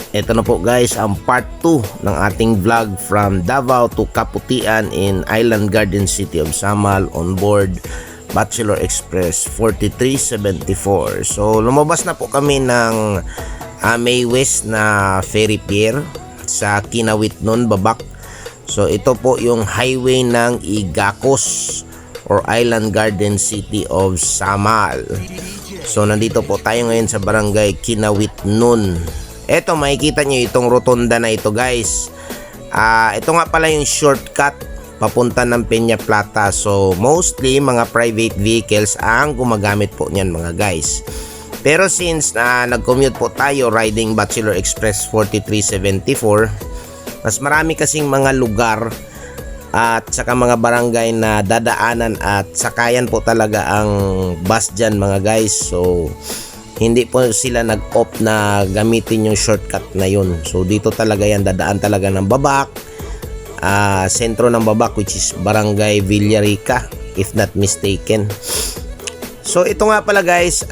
Ito na po guys ang part 2 ng ating vlog from Davao to Kaputian in Island Garden City of Samal on board Bachelor Express 4374. So lumabas na po kami ng May West na ferry pier sa Kinawit nun, Babak. So ito po yung highway ng Igacos or Island Garden City of Samal. So nandito po tayo ngayon sa barangay Kinawit nun. Eto, makikita nyo itong rotonda na ito guys. Ito nga pala yung shortcut papunta ng Peña Plata. So mostly mga private vehicles ang gumagamit po niyan mga guys. Pero since nag-commute po tayo riding Bachelor Express 4374, mas marami kasing mga lugar at saka mga barangay na dadaanan at sakayan po talaga ang bus dyan mga guys. So hindi po sila nag-opt na gamitin yung shortcut na yun. So dito talaga yan, dadaan talaga ng Babak, sentro ng Babak, which is barangay Villarica if not mistaken. So ito nga pala guys,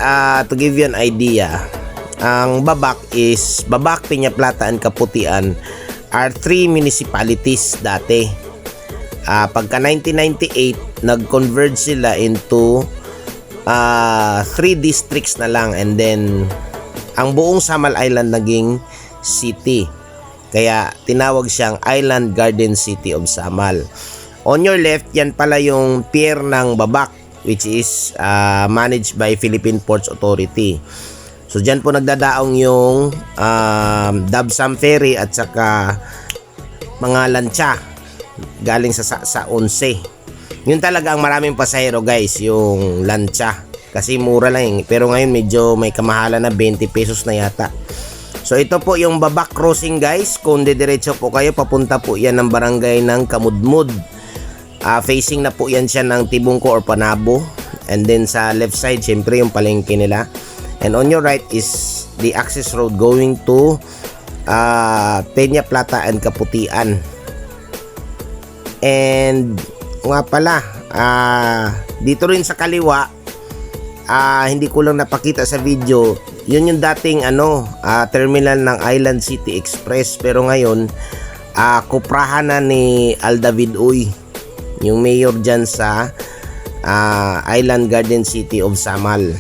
to give you an idea, ang Babak is Babak, Peña Plata and Kaputian are 3 municipalities dati. Pagka 1998 nag-converge sila into 3 districts na lang, and then ang buong Samal Island naging city, kaya tinawag siyang Island Garden City of Samal. On your left, yan pala yung pier ng Babak, which is managed by Philippine Ports Authority. So dyan po nagdadaong yung Dabsam Ferry at saka mga lancha galing sa 11. Yun talaga ang maraming pasahero guys, yung lancha. Kasi mura lang pero ngayon medyo may kamahalan na 20 pesos na yata. So ito po yung Babak crossing guys. Kung didiretso po kayo, papunta po yan ng barangay ng Kamudmud. Facing na po yan siya ng Tibungko or Panabo. And then sa left side, syempre yung palengke nila. And on your right is the access road going to Peña Plata and Kaputian. And nga pala, dito rin sa kaliwa, hindi ko lang napakita sa video, yun yung dating terminal ng Island City Express, pero ngayon kuprahan na ni Aldavid Uy, yung mayor dyan sa Island Garden City of Samal.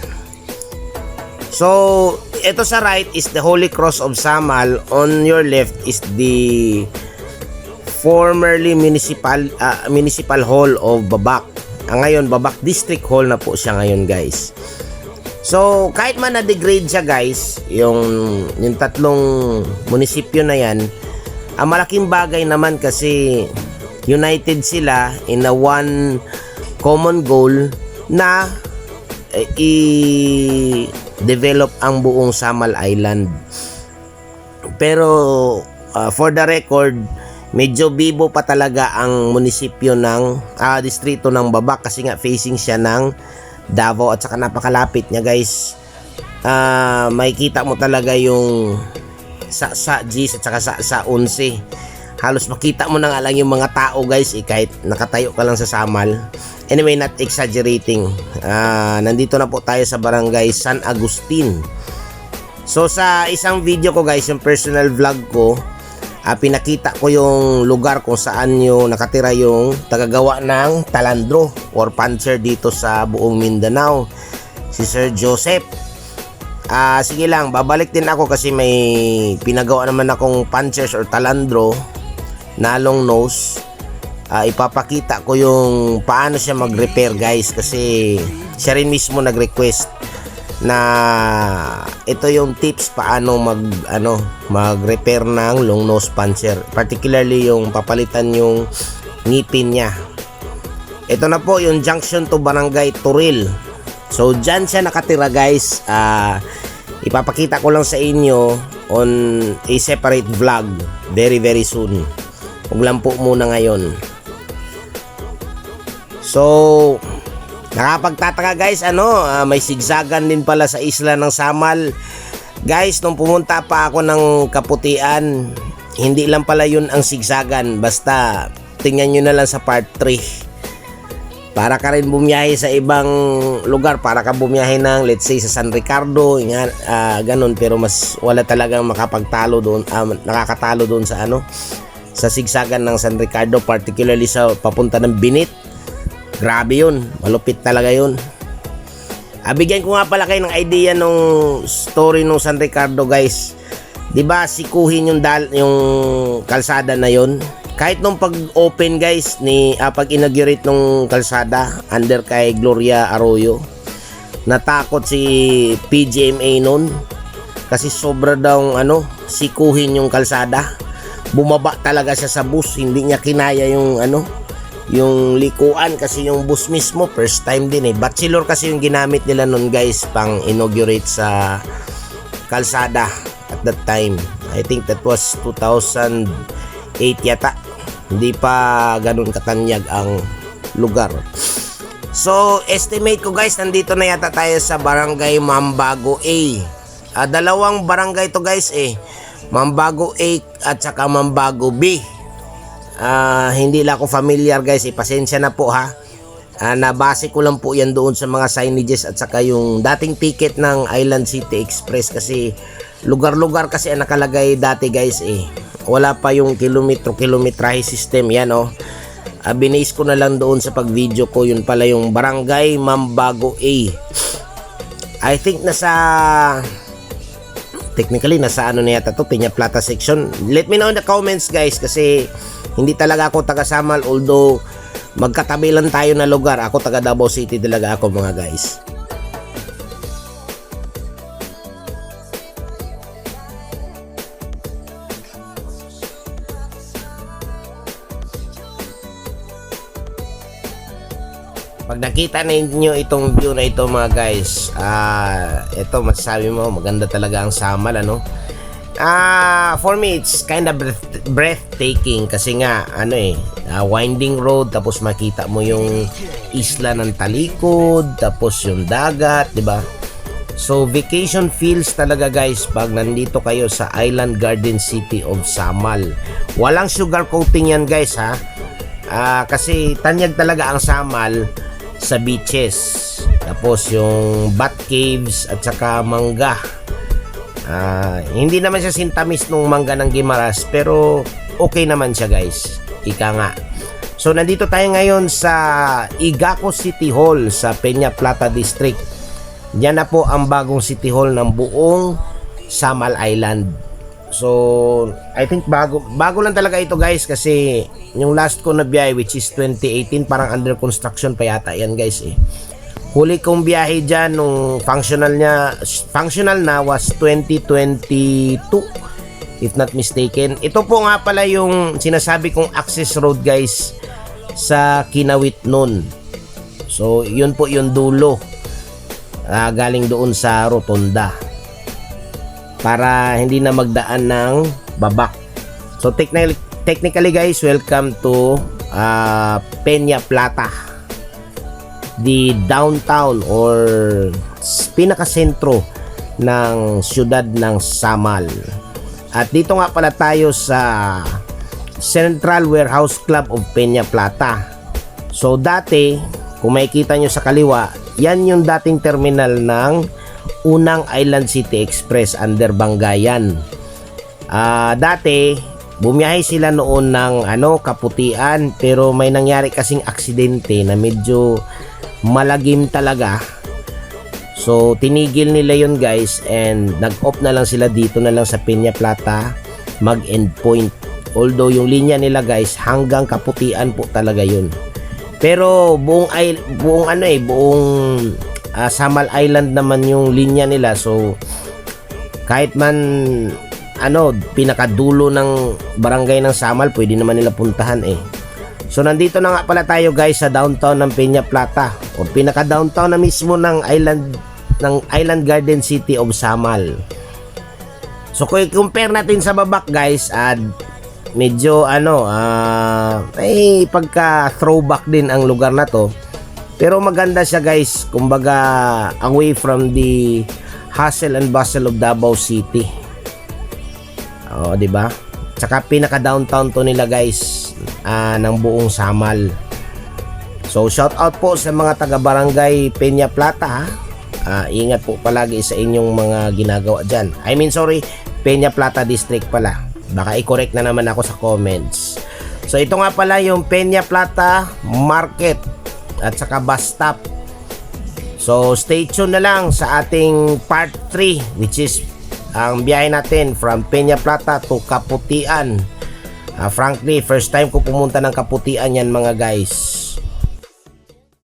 So ito sa right is the Holy Cross of Samal. On your left is the formerly municipal hall of Babak. Ngayon Babak District Hall na po siya ngayon guys. So kahit man na-degrade siya guys, yung tatlong munisipyo na yan, ang malaking bagay naman kasi united sila in a one common goal na i-develop ang buong Samal Island. Pero for the record, medyo bibo pa talaga ang munisipyo ng distrito ng Babak kasi nga facing siya ng Davao at saka napakalapit niya guys. Makikita mo talaga yung sa G's at saka sa 11. Halos makita mo na nga lang yung mga tao guys kahit nakatayo ka lang sa Samal. Anyway, not exaggerating. Nandito na po tayo sa barangay San Agustin. So sa isang video ko guys, yung personal vlog ko, pinakita ko yung lugar kung saan yung nakatira yung tagagawa ng talandro or pancher dito sa buong Mindanao, si Sir Joseph. Sige lang, babalik din ako kasi may pinagawa naman akong punchers or talandro na long nose. Ipapakita ko yung paano siya mag-repair guys, kasi siya rin mismo nag-request na ito yung tips paano mag-repair ng long nose puncher, particularly yung papalitan yung ngipin niya. Ito na po yung junction to barangay Turil. So dyan siya nakatira guys. Ipapakita ko lang sa inyo on a separate vlog very soon. Huwag lang po muna ngayon. So nakapagtataka guys, may zigzagan din pala sa isla ng Samal. Guys, nung pumunta pa ako ng Kaputian, hindi lang pala yun ang zigzagan. Basta tingnan nyo na lang sa part 3. para ka rin bumiyahe sa ibang lugar, para ka bumiyahe ng let's say sa San Ricardo, ganun, pero mas wala talagang makapagtalo doon, nakakatalo doon sa sa sigsagan ng San Ricardo, particularly sa papunta ng Binit. Grabe yun, malupit talaga yun. Bigyan ko nga pala kayo ng idea nung story nung San Ricardo, guys. 'Di ba sikuhin yung kalsada na yon? Kahit nung pag-open, guys, pag inaugurate nung kalsada under kay Gloria Arroyo, natakot si PGMA noon kasi sobra daw sikuhin yung kalsada. Bumaba talaga siya sa bus, hindi niya kinaya yung likuan kasi yung bus mismo first time din bachelor kasi yung ginamit nila noon, guys, pang inaugurate sa kalsada at that time. I think that was 2008 yata. Hindi pa ganun katanyag ang lugar. So, estimate ko, guys, nandito na yata tayo sa Barangay Mambago A. Dalawang barangay to, guys, Mambago A at saka Mambago B. Hindi lang ako familiar, guys, pasensya na po, ha. Nabase ko lang po yan doon sa mga signages at saka yung dating ticket ng Island City Express kasi lugar-lugar kasi ang nakalagay dati, guys, wala pa yung kilometrahe system yan, binase ko na lang doon sa pag-video ko, yun pala yung Barangay Mambago A. I think technically nasa na yata to, Peña Plata section. Let me know in the comments, guys, kasi hindi talaga ako taga Samal, although magkatabi lang tayo na lugar. Ako taga Davao City talaga ako, mga guys. Pag nakita ninyo itong view na ito, mga guys, ito masasabi mo maganda talaga ang Samal, for me it's kind of breathtaking kasi nga winding road, tapos makita mo yung isla ng talikod, tapos yung dagat, di ba? So vacation feels talaga, guys, pag nandito kayo sa Island Garden City of Samal. Walang sugar coating yan, guys, ha. Kasi tanyag talaga ang Samal sa beaches, tapos yung bat caves at saka mangga. Hindi naman siya sintamis nung mangga ng Guimaras, pero okay naman siya, guys, ika nga. So nandito tayo ngayon sa Igaco City Hall sa Peña Plata District. Diyan na po ang bagong City Hall ng buong Samal Island. So I think bago lang talaga ito, guys, kasi yung last ko na biyahe, which is 2018, parang under construction pa yata yan, guys, Huli kong biyahe dyan nung functional na was 2022, if not mistaken. Ito po nga pala yung sinasabi kong access road, guys, sa Kinawit nun. So yun po yung dulo, galing doon sa Rotonda, para hindi na magdaan ng babak. So technically, guys, welcome to Peña Plata, the downtown or pinakasentro ng siyudad ng Samal. At dito nga pala tayo sa Central Warehouse Club of Peña Plata. So dati, kung makikita nyo sa kaliwa, yan yung dating terminal ng unang Island City Express under Bangayan. Dati bumiyahe sila noon ng Kaputian, pero may nangyari kasing aksidente na medyo malagim talaga. So tinigil nila yun, guys, and nag-off na lang sila dito na lang sa Peña Plata mag-end point. Although yung linya nila, guys, hanggang Kaputian po talaga yun. Pero buong Samal Island naman yung linya nila. So kahit man pinakadulo ng barangay ng Samal, pwede naman nila puntahan. So nandito na nga pala tayo, guys, sa downtown ng Peña Plata, o pinaka downtown na mismo ng Island Garden City of Samal. So kung i-compare natin sa babak, guys, medyo ay pagka throwback din ang lugar na to. Pero maganda siya, guys, kumbaga away from the hustle and bustle of Davao City. Di ba? Tsaka pinaka downtown to nila, guys, ng buong Samal. So shout out po sa mga taga Barangay Peña Plata, ha. Ingat po palagi sa inyong mga ginagawa dyan. Sorry, Peña Plata District pala. Baka i-correct na naman ako sa comments. So ito nga pala yung Peña Plata Market at saka bus stop. So stay tuned na lang sa ating part 3, which is ang biyahe natin from Peña Plata to Kaputian. Frankly, first time ko pumunta ng Kaputian yan mga guys.